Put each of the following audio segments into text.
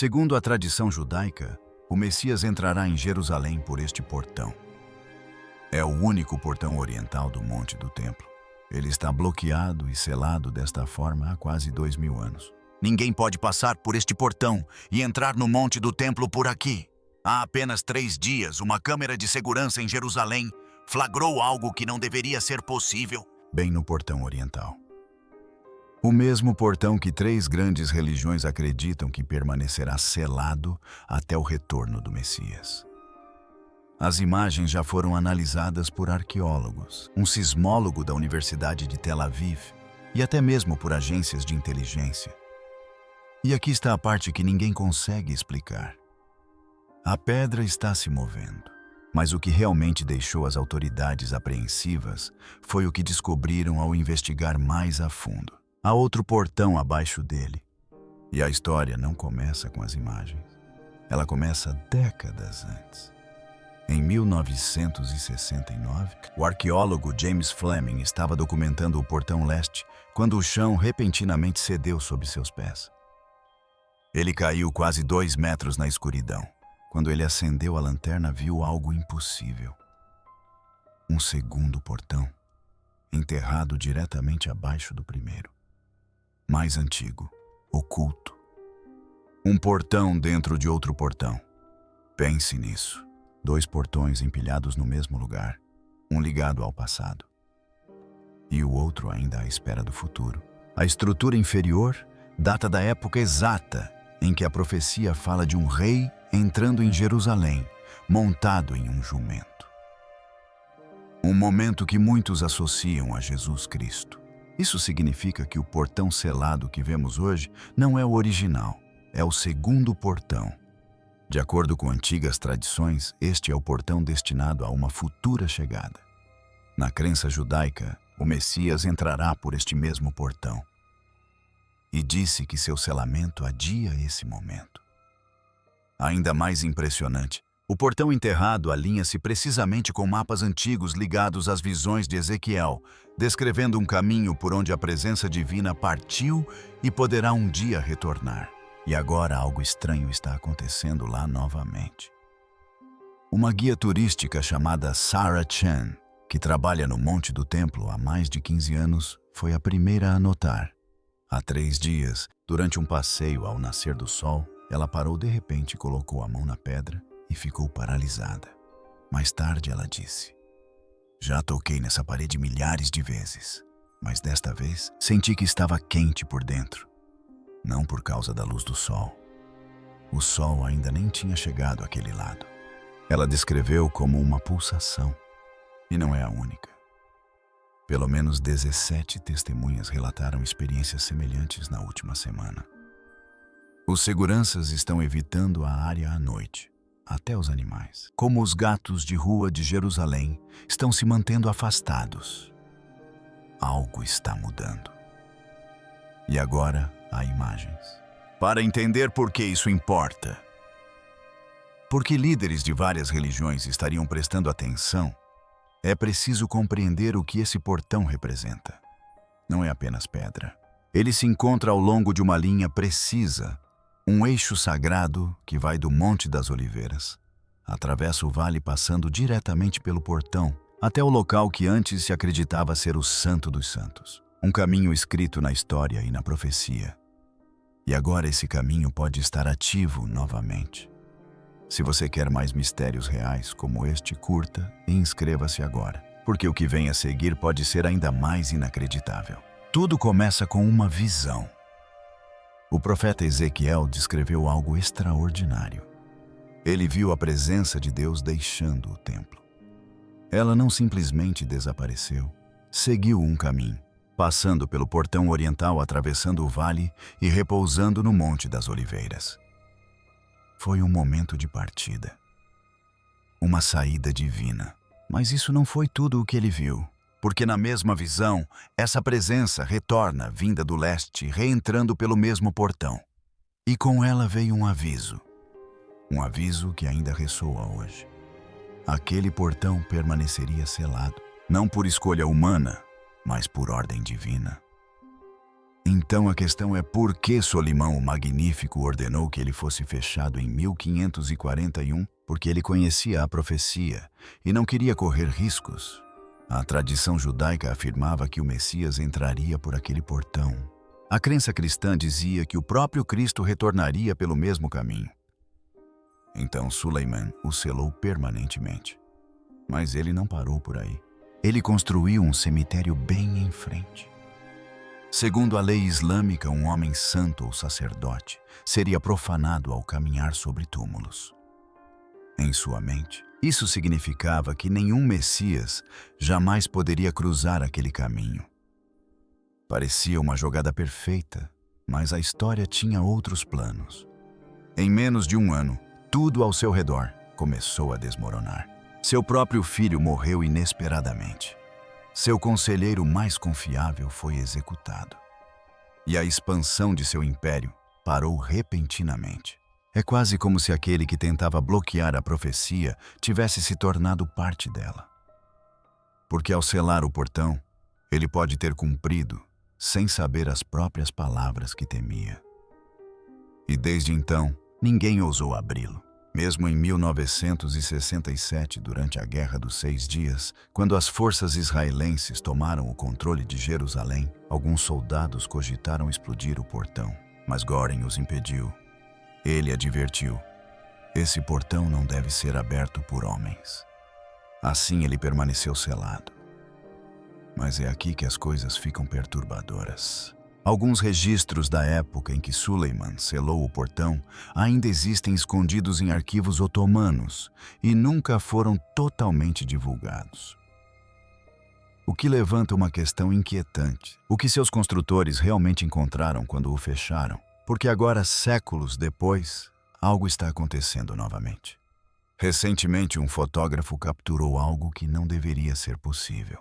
Segundo a tradição judaica, o Messias entrará em Jerusalém por este portão. É o único portão oriental do Monte do Templo. Ele está bloqueado e selado desta forma há quase 2000 anos. Ninguém pode passar por este portão e entrar no Monte do Templo por aqui. Há apenas 3 dias, uma câmera de segurança em Jerusalém flagrou algo que não deveria ser possível. Bem no portão oriental. O mesmo portão que 3 grandes religiões acreditam que permanecerá selado até o retorno do Messias. As imagens já foram analisadas por arqueólogos, um sismólogo da Universidade de Tel Aviv e até mesmo por agências de inteligência. E aqui está a parte que ninguém consegue explicar. A pedra está se movendo, mas o que realmente deixou as autoridades apreensivas foi o que descobriram ao investigar mais a fundo. Há outro portão abaixo dele. E a história não começa com as imagens. Ela começa décadas antes. Em 1969, o arqueólogo James Fleming estava documentando o portão leste quando o chão repentinamente cedeu sob seus pés. Ele caiu quase 2 metros na escuridão. Quando ele acendeu a lanterna, viu algo impossível. Um segundo portão, enterrado diretamente abaixo do primeiro. Mais antigo, oculto. Um portão dentro de outro portão. Pense nisso. 2 portões empilhados no mesmo lugar, um ligado ao passado e o outro ainda à espera do futuro. A estrutura inferior data da época exata em que a profecia fala de um rei entrando em Jerusalém, montado em um jumento. Um momento que muitos associam a Jesus Cristo. Isso significa que o portão selado que vemos hoje não é o original, é o segundo portão. De acordo com antigas tradições, este é o portão destinado a uma futura chegada. Na crença judaica, o Messias entrará por este mesmo portão. E disse que seu selamento adia esse momento. Ainda mais impressionante, o portão enterrado alinha-se precisamente com mapas antigos ligados às visões de Ezequiel, descrevendo um caminho por onde a presença divina partiu e poderá um dia retornar. E agora algo estranho está acontecendo lá novamente. Uma guia turística chamada Sarah Chen, que trabalha no Monte do Templo há mais de 15 anos, foi a primeira a notar. Há 3 dias, durante um passeio ao nascer do sol, ela parou de repente, colocou a mão na pedra e ficou paralisada. Mais tarde ela disse: "Já toquei nessa parede milhares de vezes, mas desta vez senti que estava quente por dentro. Não por causa da luz do sol. O sol ainda nem tinha chegado àquele lado." Ela descreveu como uma pulsação. E não é a única. Pelo menos 17 testemunhas relataram experiências semelhantes na última semana. Os seguranças estão evitando a área à noite, até os animais. Como os gatos de rua de Jerusalém estão se mantendo afastados. Algo está mudando. E agora, há imagens. Para entender por que isso importa. Porque líderes de várias religiões estariam prestando atenção, é preciso compreender o que esse portão representa. Não é apenas pedra. Ele se encontra ao longo de uma linha precisa, um eixo sagrado que vai do Monte das Oliveiras, atravessa o vale passando diretamente pelo portão, até o local que antes se acreditava ser o Santo dos Santos. Um caminho escrito na história e na profecia. E agora esse caminho pode estar ativo novamente. Se você quer mais mistérios reais como este, curta e inscreva-se agora, porque o que vem a seguir pode ser ainda mais inacreditável. Tudo começa com uma visão. O profeta Ezequiel descreveu algo extraordinário. Ele viu a presença de Deus deixando o templo. Ela não simplesmente desapareceu, seguiu um caminho, passando pelo portão oriental, atravessando o vale e repousando no Monte das Oliveiras. Foi um momento de partida. Uma saída divina. Mas isso não foi tudo o que ele viu, porque na mesma visão, essa presença retorna, vinda do leste, reentrando pelo mesmo portão. E com ela veio um aviso. Um aviso que ainda ressoa hoje. Aquele portão permaneceria selado, não por escolha humana, mas por ordem divina. Então a questão é por que Solimão o Magnífico ordenou que ele fosse fechado em 1541? Porque ele conhecia a profecia e não queria correr riscos. A tradição judaica afirmava que o Messias entraria por aquele portão. A crença cristã dizia que o próprio Cristo retornaria pelo mesmo caminho. Então Suleiman o selou permanentemente. Mas ele não parou por aí. Ele construiu um cemitério bem em frente. Segundo a lei islâmica, um homem santo ou sacerdote seria profanado ao caminhar sobre túmulos. Em sua mente, isso significava que nenhum Messias jamais poderia cruzar aquele caminho. Parecia uma jogada perfeita, mas a história tinha outros planos. Em menos de um ano, tudo ao seu redor começou a desmoronar. Seu próprio filho morreu inesperadamente. Seu conselheiro mais confiável foi executado. E a expansão de seu império parou repentinamente. É quase como se aquele que tentava bloquear a profecia tivesse se tornado parte dela. Porque ao selar o portão, ele pode ter cumprido sem saber as próprias palavras que temia. E desde então, ninguém ousou abri-lo. Mesmo em 1967, durante a Guerra dos 6 Dias, quando as forças israelenses tomaram o controle de Jerusalém, alguns soldados cogitaram explodir o portão, mas Göring os impediu. Ele advertiu: esse portão não deve ser aberto por homens. Assim ele permaneceu selado. Mas é aqui que as coisas ficam perturbadoras. Alguns registros da época em que Suleiman selou o portão ainda existem escondidos em arquivos otomanos e nunca foram totalmente divulgados. O que levanta uma questão inquietante: o que seus construtores realmente encontraram quando o fecharam? Porque agora, séculos depois, algo está acontecendo novamente. Recentemente, um fotógrafo capturou algo que não deveria ser possível.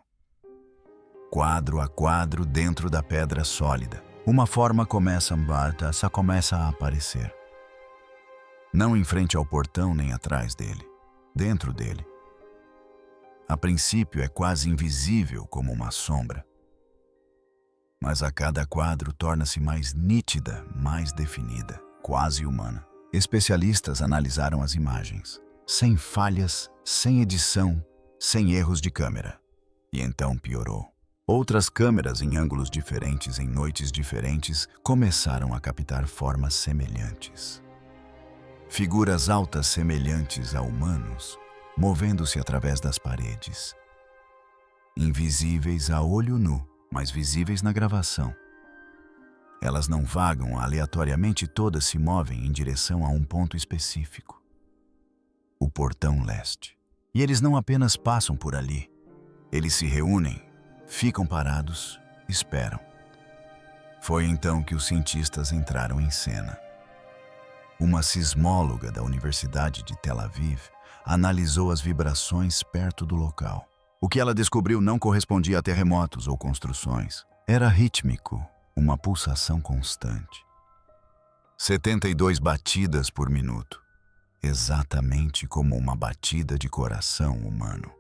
Quadro a quadro dentro da pedra sólida, uma forma começa a aparecer. Não em frente ao portão nem atrás dele, dentro dele. A princípio é quase invisível como uma sombra. Mas a cada quadro torna-se mais nítida, mais definida, quase humana. Especialistas analisaram as imagens, sem falhas, sem edição, sem erros de câmera. E então piorou. Outras câmeras em ângulos diferentes, em noites diferentes, começaram a captar formas semelhantes. Figuras altas semelhantes a humanos, movendo-se através das paredes. Invisíveis a olho nu, mas visíveis na gravação. Elas não vagam aleatoriamente, todas se movem em direção a um ponto específico. O portão leste. E eles não apenas passam por ali. Eles se reúnem, ficam parados, esperam. Foi então que os cientistas entraram em cena. Uma sismóloga da Universidade de Tel Aviv analisou as vibrações perto do local. O que ela descobriu não correspondia a terremotos ou construções. Era rítmico, uma pulsação constante. 72 batidas por minuto, exatamente como uma batida de coração humano.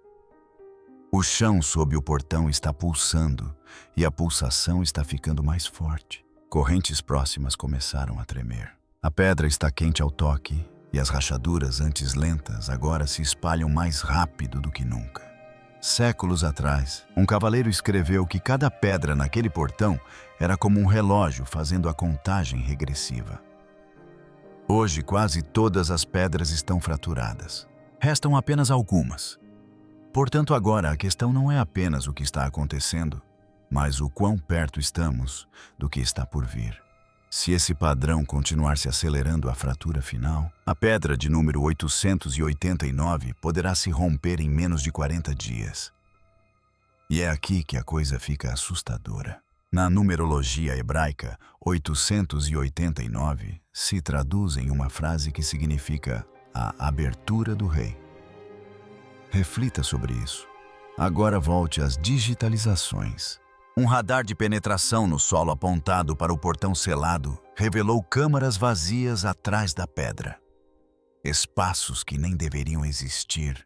O chão sob o portão está pulsando e a pulsação está ficando mais forte. Correntes próximas começaram a tremer. A pedra está quente ao toque e as rachaduras, antes lentas, agora se espalham mais rápido do que nunca. Séculos atrás, um cavaleiro escreveu que cada pedra naquele portão era como um relógio fazendo a contagem regressiva. Hoje, quase todas as pedras estão fraturadas. Restam apenas algumas. Portanto, agora a questão não é apenas o que está acontecendo, mas o quão perto estamos do que está por vir. Se esse padrão continuar se acelerando, a fratura final, a pedra de número 889 poderá se romper em menos de 40 dias. E é aqui que a coisa fica assustadora. Na numerologia hebraica, 889 se traduz em uma frase que significa a abertura do rei. Reflita sobre isso. Agora volte às digitalizações. Um radar de penetração no solo apontado para o portão selado revelou câmaras vazias atrás da pedra. Espaços que nem deveriam existir.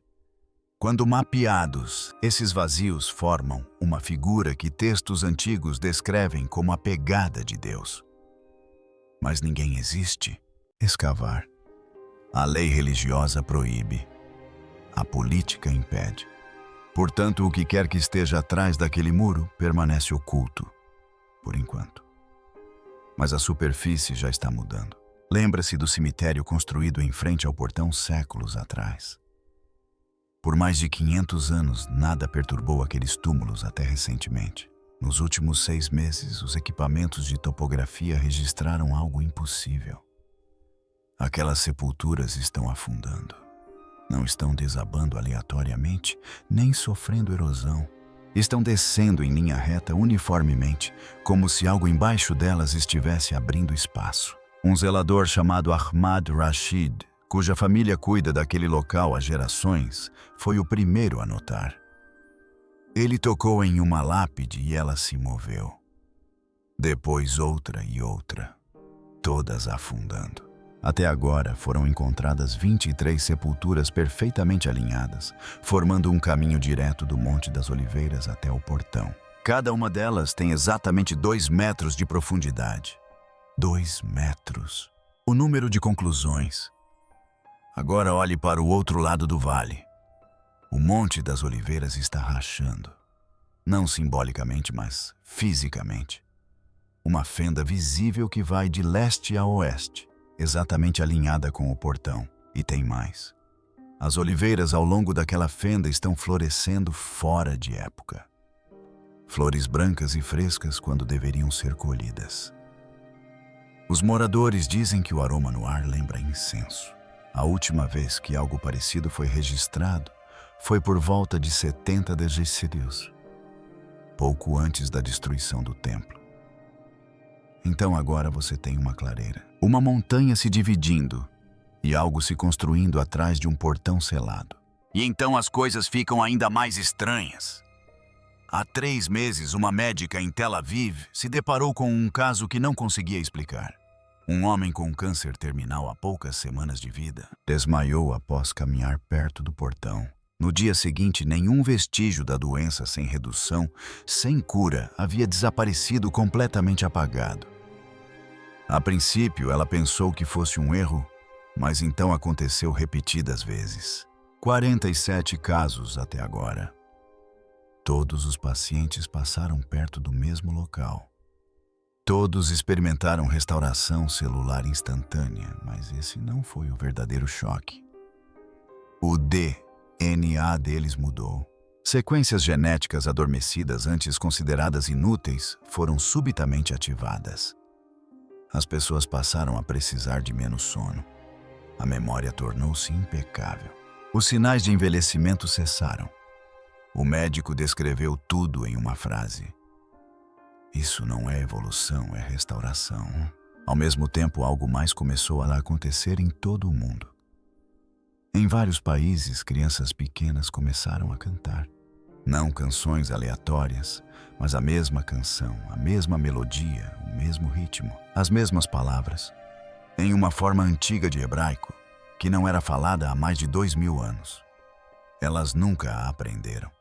Quando mapeados, esses vazios formam uma figura que textos antigos descrevem como a pegada de Deus. Mas ninguém existe. Escavar. A lei religiosa proíbe. A política impede. Portanto, o que quer que esteja atrás daquele muro permanece oculto, por enquanto. Mas a superfície já está mudando. Lembra-se do cemitério construído em frente ao portão séculos atrás. Por mais de 500 anos, nada perturbou aqueles túmulos até recentemente. Nos últimos 6 meses, os equipamentos de topografia registraram algo impossível. Aquelas sepulturas estão afundando. Não estão desabando aleatoriamente, nem sofrendo erosão. Estão descendo em linha reta uniformemente, como se algo embaixo delas estivesse abrindo espaço. Um zelador chamado Ahmad Rashid, cuja família cuida daquele local há gerações, foi o primeiro a notar. Ele tocou em uma lápide e ela se moveu. Depois outra e outra, todas afundando. Até agora foram encontradas 23 sepulturas perfeitamente alinhadas, formando um caminho direto do Monte das Oliveiras até o portão. Cada uma delas tem exatamente 2 metros de profundidade. 2 metros. O número de conclusões. Agora olhe para o outro lado do vale. O Monte das Oliveiras está rachando. Não simbolicamente, mas fisicamente. Uma fenda visível que vai de leste a oeste, exatamente alinhada com o portão. E tem mais. As oliveiras ao longo daquela fenda estão florescendo fora de época. Flores brancas e frescas quando deveriam ser colhidas. Os moradores dizem que o aroma no ar lembra incenso. A última vez que algo parecido foi registrado foi por volta de 70 d.C., pouco antes da destruição do templo. Então agora você tem uma clareira. Uma montanha se dividindo e algo se construindo atrás de um portão selado. E então as coisas ficam ainda mais estranhas. Há 3 meses, uma médica em Tel Aviv se deparou com um caso que não conseguia explicar. Um homem com câncer terminal há poucas semanas de vida desmaiou após caminhar perto do portão. No dia seguinte, nenhum vestígio da doença sem redução, sem cura, havia desaparecido, completamente apagado. A princípio, ela pensou que fosse um erro, mas então aconteceu repetidas vezes. 47 casos até agora. Todos os pacientes passaram perto do mesmo local. Todos experimentaram restauração celular instantânea, mas esse não foi o verdadeiro choque. O DNA deles mudou. Sequências genéticas adormecidas antes consideradas inúteis foram subitamente ativadas. As pessoas passaram a precisar de menos sono. A memória tornou-se impecável. Os sinais de envelhecimento cessaram. O médico descreveu tudo em uma frase. Isso não é evolução, é restauração. Ao mesmo tempo, algo mais começou a acontecer em todo o mundo. Em vários países, crianças pequenas começaram a cantar. Não canções aleatórias, mas a mesma canção, a mesma melodia, o mesmo ritmo, as mesmas palavras, em uma forma antiga de hebraico, que não era falada há mais de 2000 anos. Elas nunca a aprenderam.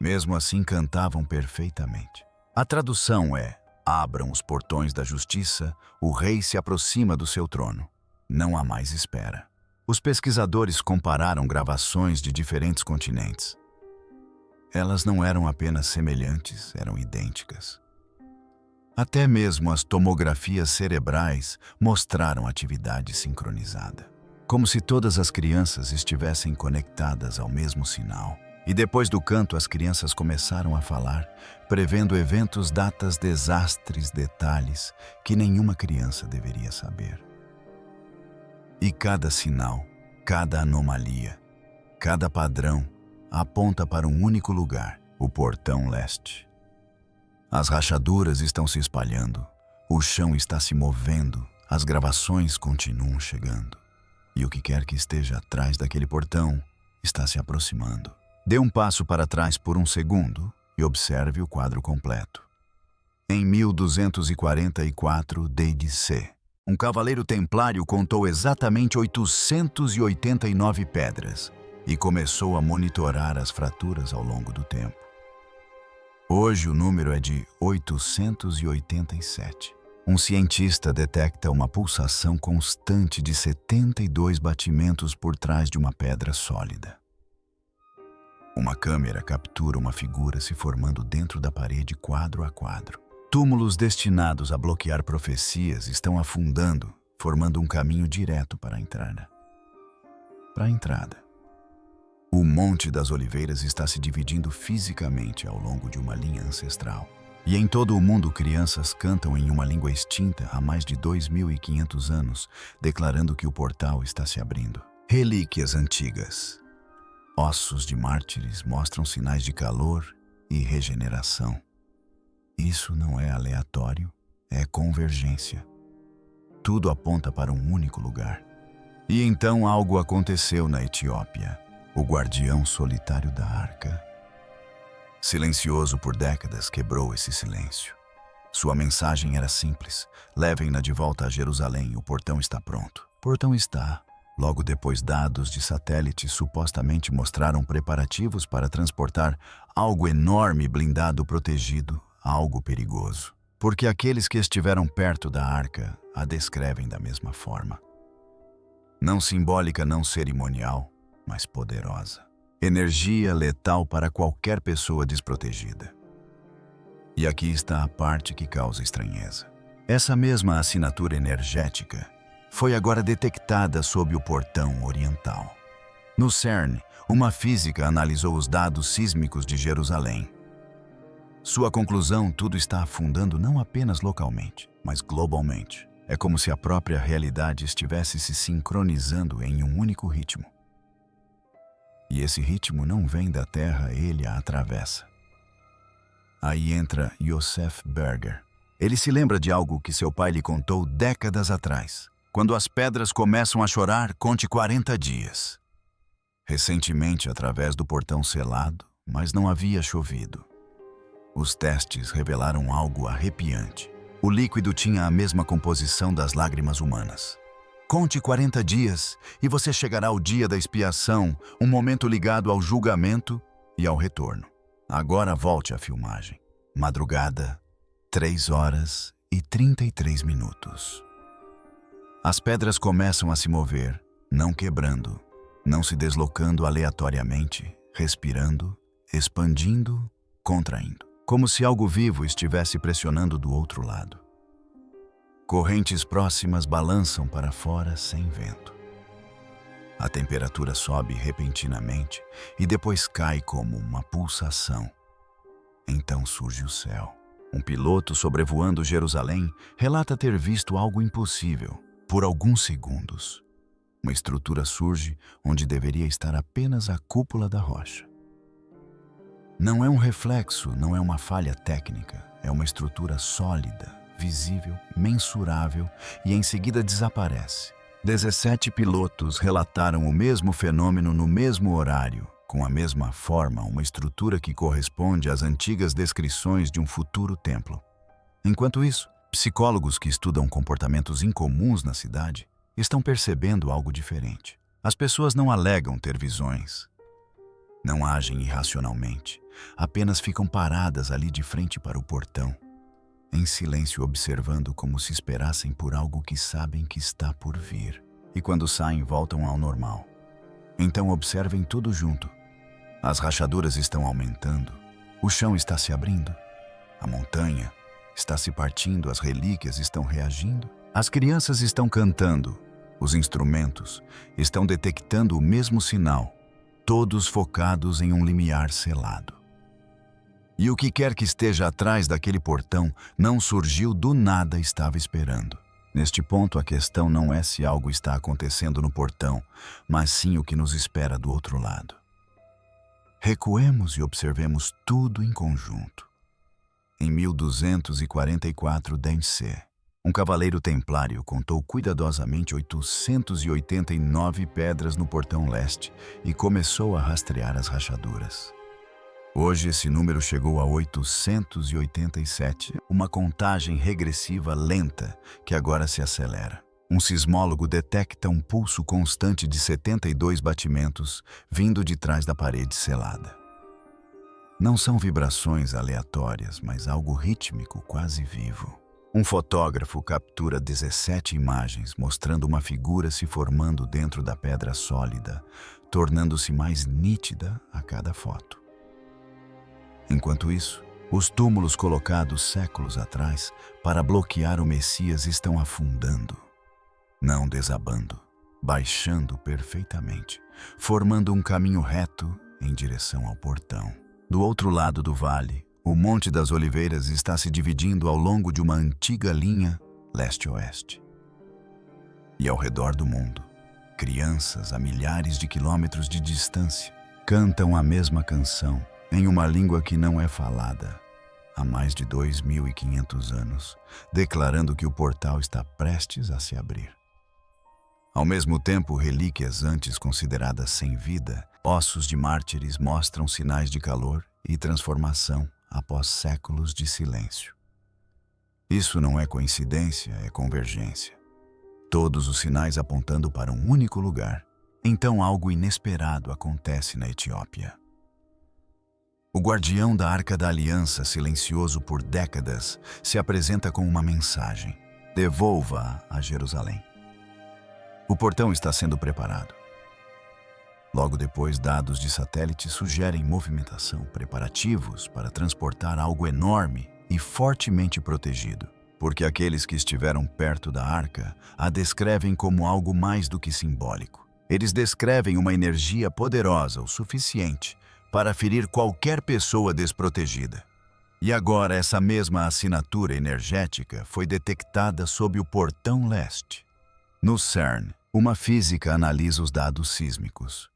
Mesmo assim, cantavam perfeitamente. A tradução é: abram os portões da justiça, o rei se aproxima do seu trono. Não há mais espera. Os pesquisadores compararam gravações de diferentes continentes. Elas não eram apenas semelhantes, eram idênticas. Até mesmo as tomografias cerebrais mostraram atividade sincronizada, como se todas as crianças estivessem conectadas ao mesmo sinal. E depois do canto, as crianças começaram a falar, prevendo eventos, datas, desastres, detalhes que nenhuma criança deveria saber. E cada sinal, cada anomalia, cada padrão aponta para um único lugar, o portão leste. As rachaduras estão se espalhando, o chão está se movendo, as gravações continuam chegando. E o que quer que esteja atrás daquele portão está se aproximando. Dê um passo para trás por um segundo e observe o quadro completo. Em 1244 d.C., um cavaleiro templário contou exatamente 889 pedras. e começou a monitorar as fraturas ao longo do tempo. Hoje o número é de 887. Um cientista detecta uma pulsação constante de 72 batimentos por trás de uma pedra sólida. Uma câmera captura uma figura se formando dentro da parede quadro a quadro. Túmulos destinados a bloquear profecias estão afundando, formando um caminho direto para a entrada. O Monte das Oliveiras está se dividindo fisicamente ao longo de uma linha ancestral. E em todo o mundo crianças cantam em uma língua extinta há mais de 2.500 anos, declarando que o portal está se abrindo. Relíquias antigas. Ossos de mártires mostram sinais de calor e regeneração. Isso não é aleatório, é convergência. Tudo aponta para um único lugar. E então algo aconteceu na Etiópia. O guardião solitário da arca, silencioso por décadas, quebrou esse silêncio. Sua mensagem era simples: levem-na de volta a Jerusalém, o portão está pronto. Portão está. Logo depois, dados de satélite supostamente mostraram preparativos para transportar algo enorme, blindado, protegido, algo perigoso. Porque aqueles que estiveram perto da arca a descrevem da mesma forma. Não simbólica, não cerimonial, mas poderosa. Energia letal para qualquer pessoa desprotegida. E aqui está a parte que causa estranheza. Essa mesma assinatura energética foi agora detectada sob o portão oriental. No CERN, uma física analisou os dados sísmicos de Jerusalém. Sua conclusão: tudo está afundando não apenas localmente, mas globalmente. É como se a própria realidade estivesse se sincronizando em um único ritmo. E esse ritmo não vem da Terra, ele a atravessa. Aí entra Yosef Berger. Ele se lembra de algo que seu pai lhe contou décadas atrás. Quando as pedras começam a chorar, conte 40 dias. Recentemente, através do portão selado, mas não havia chovido. Os testes revelaram algo arrepiante. O líquido tinha a mesma composição das lágrimas humanas. Conte 40 dias e você chegará ao dia da expiação, um momento ligado ao julgamento e ao retorno. Agora volte à filmagem. Madrugada, 3h33. As pedras começam a se mover, não quebrando, não se deslocando aleatoriamente, respirando, expandindo, contraindo. Como se algo vivo estivesse pressionando do outro lado. Correntes próximas balançam para fora sem vento. A temperatura sobe repentinamente e depois cai como uma pulsação. Então surge o céu. Um piloto sobrevoando Jerusalém relata ter visto algo impossível por alguns segundos. Uma estrutura surge onde deveria estar apenas a cúpula da rocha. Não é um reflexo, não é uma falha técnica, é uma estrutura sólida, visível, mensurável e em seguida desaparece. 17 pilotos relataram o mesmo fenômeno no mesmo horário, com a mesma forma, uma estrutura que corresponde às antigas descrições de um futuro templo. Enquanto isso, psicólogos que estudam comportamentos incomuns na cidade estão percebendo algo diferente. As pessoas não alegam ter visões, não agem irracionalmente, apenas ficam paradas ali de frente para o portão, em silêncio, observando como se esperassem por algo que sabem que está por vir. E quando saem, voltam ao normal. Então observem tudo junto. As rachaduras estão aumentando. O chão está se abrindo. A montanha está se partindo. As relíquias estão reagindo. As crianças estão cantando. Os instrumentos estão detectando o mesmo sinal. Todos focados em um limiar selado. E o que quer que esteja atrás daquele portão não surgiu do nada, estava esperando. Neste ponto, a questão não é se algo está acontecendo no portão, mas sim o que nos espera do outro lado. Recuemos e observemos tudo em conjunto. Em 1244 D.C., um cavaleiro templário contou cuidadosamente 889 pedras no portão leste e começou a rastrear as rachaduras. Hoje esse número chegou a 887, uma contagem regressiva lenta que agora se acelera. Um sismólogo detecta um pulso constante de 72 batimentos vindo de trás da parede selada. Não são vibrações aleatórias, mas algo rítmico, quase vivo. Um fotógrafo captura 17 imagens mostrando uma figura se formando dentro da pedra sólida, tornando-se mais nítida a cada foto. Enquanto isso, os túmulos colocados séculos atrás para bloquear o Messias estão afundando, não desabando, baixando perfeitamente, formando um caminho reto em direção ao portão. Do outro lado do vale, o Monte das Oliveiras está se dividindo ao longo de uma antiga linha leste-oeste. E ao redor do mundo, crianças a milhares de quilômetros de distância cantam a mesma canção em uma língua que não é falada há mais de 2.500 anos, declarando que o portal está prestes a se abrir. Ao mesmo tempo, relíquias antes consideradas sem vida, ossos de mártires mostram sinais de calor e transformação após séculos de silêncio. Isso não é coincidência, é convergência. Todos os sinais apontando para um único lugar. Então algo inesperado acontece na Etiópia. O guardião da Arca da Aliança, silencioso por décadas, se apresenta com uma mensagem: devolva-a a Jerusalém. O portão está sendo preparado. Logo depois, dados de satélite sugerem movimentação, preparativos para transportar algo enorme e fortemente protegido, porque aqueles que estiveram perto da arca a descrevem como algo mais do que simbólico. Eles descrevem uma energia poderosa o suficiente para ferir qualquer pessoa desprotegida. E agora essa mesma assinatura energética foi detectada sob o portão leste. No CERN, uma física analisa os dados sísmicos.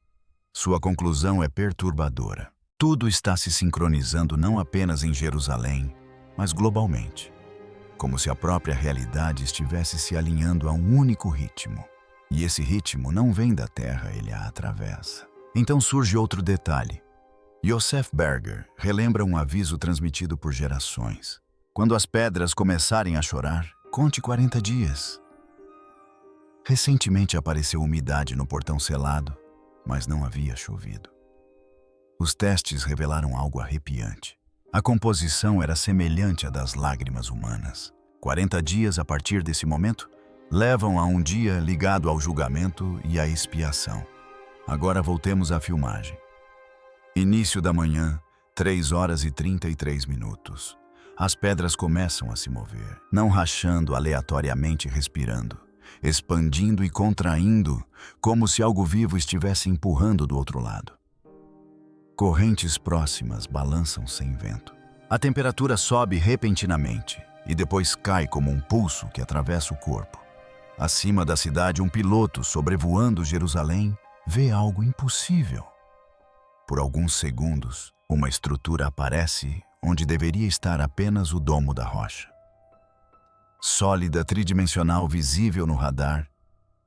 Sua conclusão é perturbadora. Tudo está se sincronizando não apenas em Jerusalém, mas globalmente, como se a própria realidade estivesse se alinhando a um único ritmo. E esse ritmo não vem da Terra, ele a atravessa. Então surge outro detalhe. Yosef Berger relembra um aviso transmitido por gerações. Quando as pedras começarem a chorar, conte 40 dias. Recentemente apareceu umidade no portão selado, mas não havia chovido. Os testes revelaram algo arrepiante. A composição era semelhante à das lágrimas humanas. 40 dias a partir desse momento levam a um dia ligado ao julgamento e à expiação. Agora voltemos à filmagem. Início da manhã, 3 horas e 33 minutos. As pedras começam a se mover, não rachando aleatoriamente, respirando, expandindo e contraindo, como se algo vivo estivesse empurrando do outro lado. Correntes próximas balançam sem vento. A temperatura sobe repentinamente e depois cai como um pulso que atravessa o corpo. Acima da cidade, um piloto sobrevoando Jerusalém vê algo impossível. Por alguns segundos, uma estrutura aparece onde deveria estar apenas o domo da rocha. Sólida, tridimensional, visível no radar,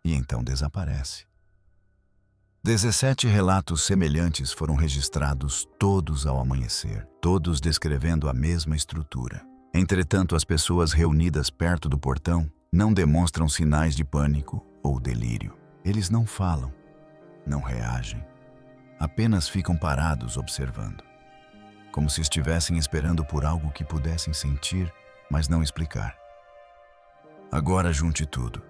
e então desaparece. 17 relatos semelhantes foram registrados, todos ao amanhecer, todos descrevendo a mesma estrutura. Entretanto, as pessoas reunidas perto do portão não demonstram sinais de pânico ou delírio. Eles não falam, não reagem. Apenas ficam parados observando, como se estivessem esperando por algo que pudessem sentir, mas não explicar. Agora junte tudo.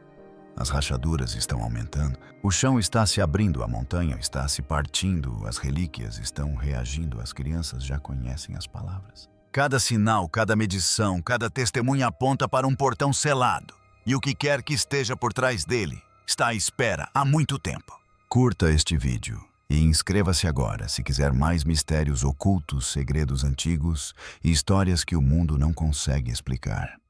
As rachaduras estão aumentando, o chão está se abrindo, a montanha está se partindo, as relíquias estão reagindo, as crianças já conhecem as palavras. Cada sinal, cada medição, cada testemunha aponta para um portão selado, e o que quer que esteja por trás dele está à espera há muito tempo. Curta este vídeo e inscreva-se agora se quiser mais mistérios ocultos, segredos antigos e histórias que o mundo não consegue explicar.